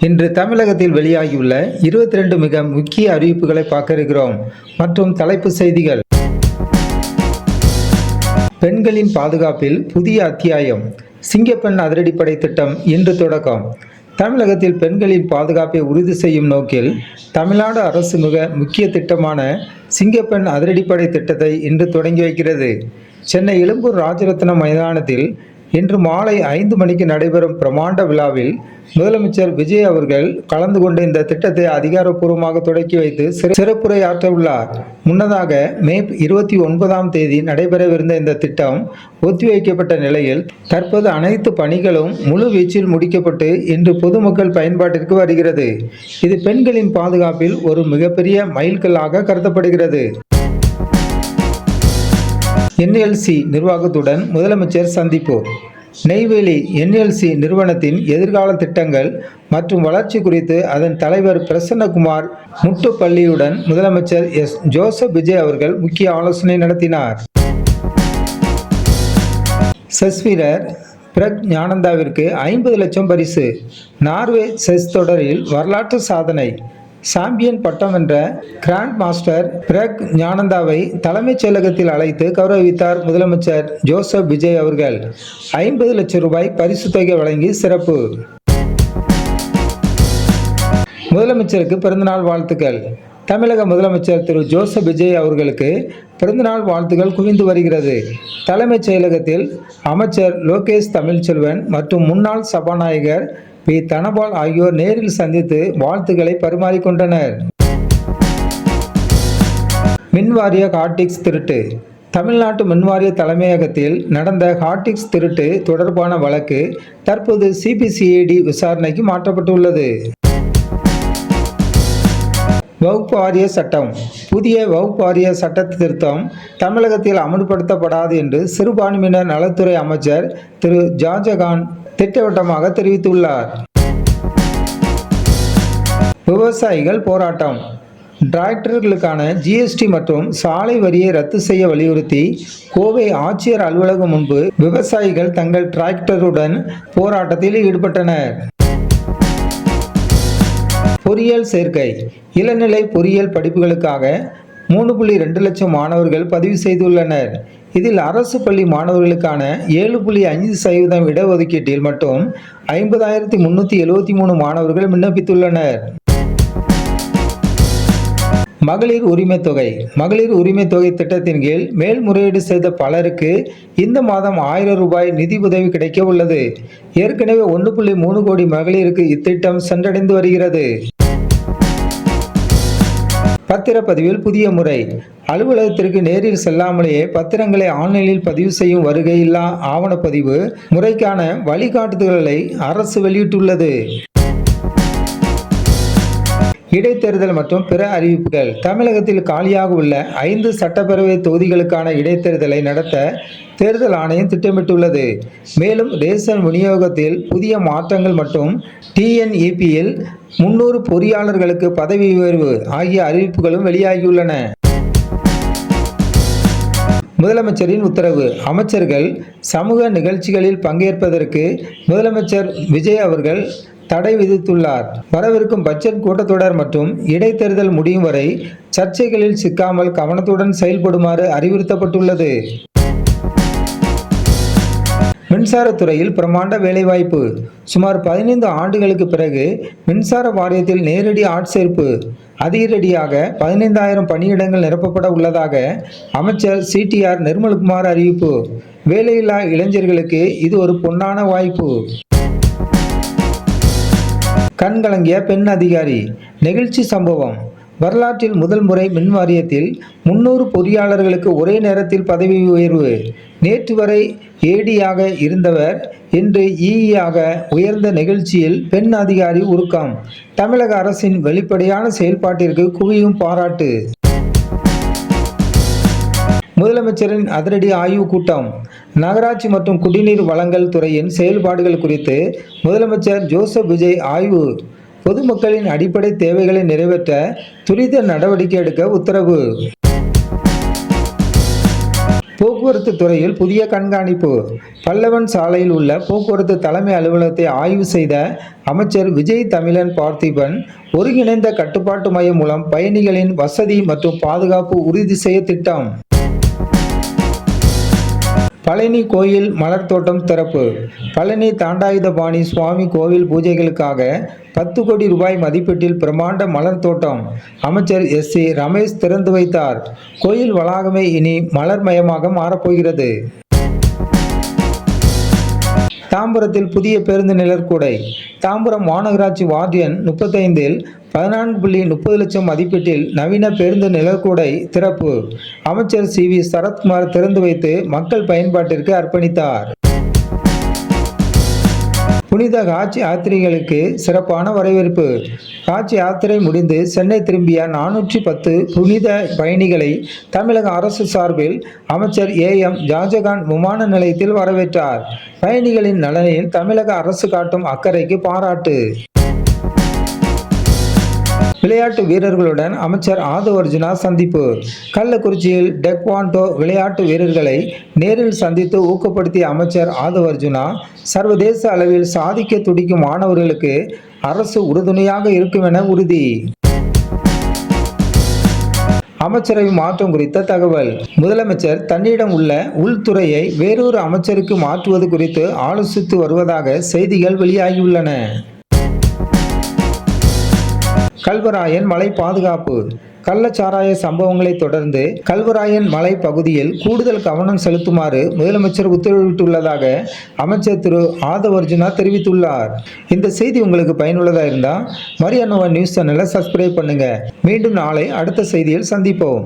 இன்று தமிழகத்தில் வெளியாகியுள்ள 22 மிக முக்கிய அறிவிப்புகளை பார்க்க இருக்கிறோம். மற்றும் தலைப்பு செய்திகள். பெண்களின் பாதுகாப்பில் புதிய அத்தியாயம். சிங்கப்பெண் அதிரடிப்படை திட்டம் இன்று தொடக்கம். தமிழகத்தில் பெண்களின் பாதுகாப்பை உறுதி செய்யும் நோக்கில் தமிழ்நாடு அரசு மிக முக்கிய திட்டமான சிங்கப்பெண் அதிரடிப்படை திட்டத்தை இன்று தொடங்கி வைக்கிறது. சென்னை எழும்பூர் ராஜரத்னம் மைதானத்தில் இன்று மாலை 5 மணிக்கு நடைபெறும் பிரமாண்ட விழாவில் முதலமைச்சர் விஜய் அவர்கள் கலந்து கொண்டு இந்த திட்டத்தை அதிகாரப்பூர்வமாக தொடக்கி வைத்து சிறப்புரை ஆற்ற உள்ளார். முன்னதாக மே 29ஆம் தேதி நடைபெறவிருந்த இந்த திட்டம் ஒத்திவைக்கப்பட்ட நிலையில் தற்போது அனைத்து பணிகளும் முழு வீச்சில் முடிக்கப்பட்டு இன்று பொதுமக்கள் பயன்பாட்டிற்கு வருகிறது. இது பெண்களின் பாதுகாப்பில் ஒரு மிகப்பெரிய மைல்கல்லாக கருதப்படுகிறது. NLC நிர்வாகத்துடன் முதலமைச்சர் சந்திப்பு. நெய்வேலி NLC நிறுவனத்தின் எதிர்கால திட்டங்கள் மற்றும் வளர்ச்சி குறித்து அதன் தலைவர் பிரசன்னகுமார் முட்டுப்பள்ளியுடன் முதலமைச்சர் ஜோசப் விஜய் அவர்கள் முக்கிய ஆலோசனை நடத்தினார். செஸ் வீரர் பிரக் ஞானந்தாவிற்கு 50 லட்சம் பரிசு. நார்வே செஸ் தொடரில் வரலாற்று சாதனை. சாம்பியன் பட்டம் வென்ற கிராண்ட் மாஸ்டர் பிரக் ஞானந்தாவை தலைமைச் செயலகத்தில் அழைத்து கௌரவித்தார் முதலமைச்சர் ஜோசப் விஜய் அவர்கள். 50 லட்சம் ரூபாய் பரிசு தொகை வழங்கி சிறப்பு. முதலமைச்சருக்கு பிறந்தநாள் வாழ்த்துக்கள். தமிழக முதலமைச்சர் திரு ஜோசப் விஜய் அவர்களுக்கு பிறந்தநாள் வாழ்த்துக்கள் குவிந்து வருகிறது. தலைமைச் செயலகத்தில் அமைச்சர் லோகேஷ் தமிழ்ச்செல்வன் மற்றும் முன்னாள் சபாநாயகர் பி. தனபால் ஆகியோர் நேரில் சந்தித்து வாழ்த்துக்களை பரிமாறிக்கொண்டனர். மின்வாரிய ஹார்டிக்ஸ் திருட்டு. தமிழ்நாட்டு மின்வாரிய தலைமையகத்தில் நடந்த ஹார்டிக்ஸ் திருட்டு தொடர்பான வழக்கு தற்போது CBCID விசாரணைக்கு மாற்றப்பட்டுள்ளது. வகுப்பு வாரிய சட்டம். புதிய வகுப்பு வாரிய சட்ட திருத்தம் தமிழகத்தில் அமல்படுத்தப்படாது என்று சிறுபான்மையினர் நலத்துறை அமைச்சர் திரு ஷாஜகான் திட்டவட்டமாக தெரிவித்துள்ளார். விவசாயிகள் போராட்டம். டிராக்டர்களுக்கான GST மற்றும் சாலை வரியை ரத்து செய்ய வலியுறுத்தி கோவை ஆட்சியர் அலுவலகம் முன்பு விவசாயிகள் தங்கள் டிராக்டருடன் போராட்டத்தில் ஈடுபட்டனர். பொறியியல் சேர்க்கை. இளநிலை பொறியியல் படிப்புகளுக்காக 3.2 லட்சம் மாணவர்கள் பதிவு செய்துள்ளனர். இதில் அரசு பள்ளி மாணவர்களுக்கான 7.5% இடஒதுக்கீட்டில் மட்டும் 50,373 மாணவர்கள் விண்ணப்பித்துள்ளனர். மகளிர் உரிமை தொகை. மகளிர் உரிமை தொகை திட்டத்தின் கீழ் மேல்முறையீடு செய்த பலருக்கு இந்த மாதம் 1000 ரூபாய் நிதி உதவி கிடைக்க உள்ளது. ஏற்கனவே 1.3 கோடி மகளிருக்கு இத்திட்டம் சென்றடைந்து வருகிறது. பத்திரப்பதிவில் புதிய முறை. அலுவலகத்திற்கு நேரில் செல்லாமலேயே பத்திரங்களை ஆன்லைனில் பதிவு செய்யும் வருகையில்லா ஆவணப்பதிவு முறைக்கான வழிகாட்டுதல்களை அரசு வெளியிட்டுள்ளது. இடைத்தேர்தல் மற்றும் பிற அறிவிப்புகள். தமிழகத்தில் காலியாக உள்ள 5 சட்டப்பேரவை தொகுதிகளுக்கான இடைத்தேர்தலை நடத்த தேர்தல் ஆணையம் திட்டமிட்டுள்ளது. மேலும் ரேஷன் விநியோகத்தில் புதிய மாற்றங்கள் மற்றும் TNEP-யில் 300 பொறியாளர்களுக்கு பதவி உயர்வு ஆகிய அறிவிப்புகளும் வெளியாகியுள்ளன. முதலமைச்சரின் உத்தரவு. அமைச்சர்கள் சமூக நிகழ்ச்சிகளில் பங்கேற்பதற்கு முதலமைச்சர் விஜய் அவர்கள் தடை விதித்துள்ளார். வரவிருக்கும் பட்ஜெட் கூட்டத்தொடர் மற்றும் இடைத்தேர்தல் முடியும் வரை சர்ச்சைகளில் சிக்காமல் கவனத்துடன் செயல்படுமாறு அறிவுறுத்தப்பட்டுள்ளது. மின்சாரத்துறையில் பிரமாண்ட வேலைவாய்ப்பு. சுமார் 15 ஆண்டுகளுக்கு பிறகு மின்சார வாரியத்தில் நேரடி ஆட்சேர்ப்பு. அதிரடியாக 15,000 பணியிடங்கள் நிரப்பப்பட உள்ளதாக அமைச்சர் CTR நிர்மல்குமார் அறிவிப்பு. வேலையில்லா இளைஞர்களுக்கு இது ஒரு பொன்னான வாய்ப்பு. கண்கலங்கிய பெண் அதிகாரி. நெகிழ்ச்சி சம்பவம். வரலாற்றில் முதல் முறை மின் வாரியத்தில் 300 பொறியாளர்களுக்கு ஒரே நேரத்தில் பதவி உயர்வு. நேற்று வரை AD-யாக இருந்தவர் இன்று EE-யாக உயர்ந்த நிகழ்ச்சியில் பெண் அதிகாரி உருக்கம். தமிழக அரசின் வெளிப்படையான செயல்பாட்டிற்கு குவியும் பாராட்டு. முதலமைச்சரின் அதிரடி ஆய்வுக் கூட்டம். நகராட்சி மற்றும் குடிநீர் வழங்கல் துறையின் செயல்பாடுகள் குறித்து முதலமைச்சர் ஜோசப் விஜய் ஆய்வு. பொதுமக்களின் அடிப்படை தேவைகளை நிறைவேற்ற துரித நடவடிக்கை எடுக்க உத்தரவு. போக்குவரத்து துறையில் புதிய கண்காணிப்பு. பல்லவன் சாலையில் உள்ள போக்குவரத்து தலைமை அலுவலகத்தை ஆய்வு செய்த அமைச்சர் விஜய் தமிழன் பார்த்திபன், ஒருங்கிணைந்த கட்டுப்பாட்டு மையம் மூலம் பயணிகளின் வசதி மற்றும் பாதுகாப்பு உறுதி செய்ய திட்டம். பழனி கோயில் மலர் தோட்டம் திறப்பு. பழனி தாண்டாயுதபாணி சுவாமி கோவில் பூஜைகளுக்காக 10 கோடி ரூபாய் மதிப்பீட்டில் பிரமாண்ட மலர் தோட்டம் அமைச்சர் SC ரமேஷ் திறந்து வைத்தார். கோயில் வளாகமே இனி மலர்மயமாக மாறப்போகிறது. தாம்பரத்தில் புதிய பேருந்து நிழற்குடை. தாம்பரம் மாநகராட்சி வார்டு எண் 35-இல் 14.30 லட்சம் மதிப்பீட்டில் நவீன பேருந்து நிழற்குடை திறப்பு அமைச்சர் CV சரத்குமார் திறந்து வைத்து மக்கள் பயன்பாட்டிற்கு அர்ப்பணித்தார். புனித ஹஜ் யாத்திரிகளுக்கு சிறப்பான வரவேற்பு. ஹஜ் யாத்திரை முடிந்து சென்னை திரும்பிய 410 புனித பயணிகளை தமிழக அரசு சார்பில் அமைச்சர் AM ஷாஜகான் விமான நிலையத்தில் வரவேற்றார். பயணிகளின் நலனில் தமிழக அரசு காட்டும் அக்கறைக்கு பாராட்டு. விளையாட்டு வீரர்களுடன் அமைச்சர் ஆதவ் அர்ஜுனா சந்திப்பு. கள்ளக்குறிச்சியில் டெக்வாண்டோ விளையாட்டு வீரர்களை நேரில் சந்தித்து ஊக்கப்படுத்திய அமைச்சர் ஆதவ் அர்ஜுனா, சர்வதேச அளவில் சாதிக்க துடிக்கும் மாணவர்களுக்கு அரசு உறுதுணையாக இருக்கும் என உறுதி. அமைச்சரவை மாற்றம் குறித்த தகவல். முதலமைச்சர் தன்னிடம் உள்ள உள்துறையை வேறொரு அமைச்சருக்கு மாற்றுவது குறித்து ஆலோசித்து வருவதாக செய்திகள் வெளியாகியுள்ளன. கல்வராயன் மலை பாதுகாப்பு. கள்ளச்சாராய சம்பவங்களை தொடர்ந்து கல்வராயன் மலை பகுதியில் கூடுதல் கவனம் செலுத்துமாறு முதலமைச்சர் உத்தரவிட்டுள்ளதாக அமைச்சர் திரு ஆதவ் அர்ஜுனா தெரிவித்துள்ளார். இந்த செய்தி உங்களுக்கு பயனுள்ளதாக இருந்தால் மரியானோவா நியூஸ் சேனலை சப்ஸ்கிரைப் பண்ணுங்க. மீண்டும் நாளை அடுத்த செய்தியில் சந்திப்போம்.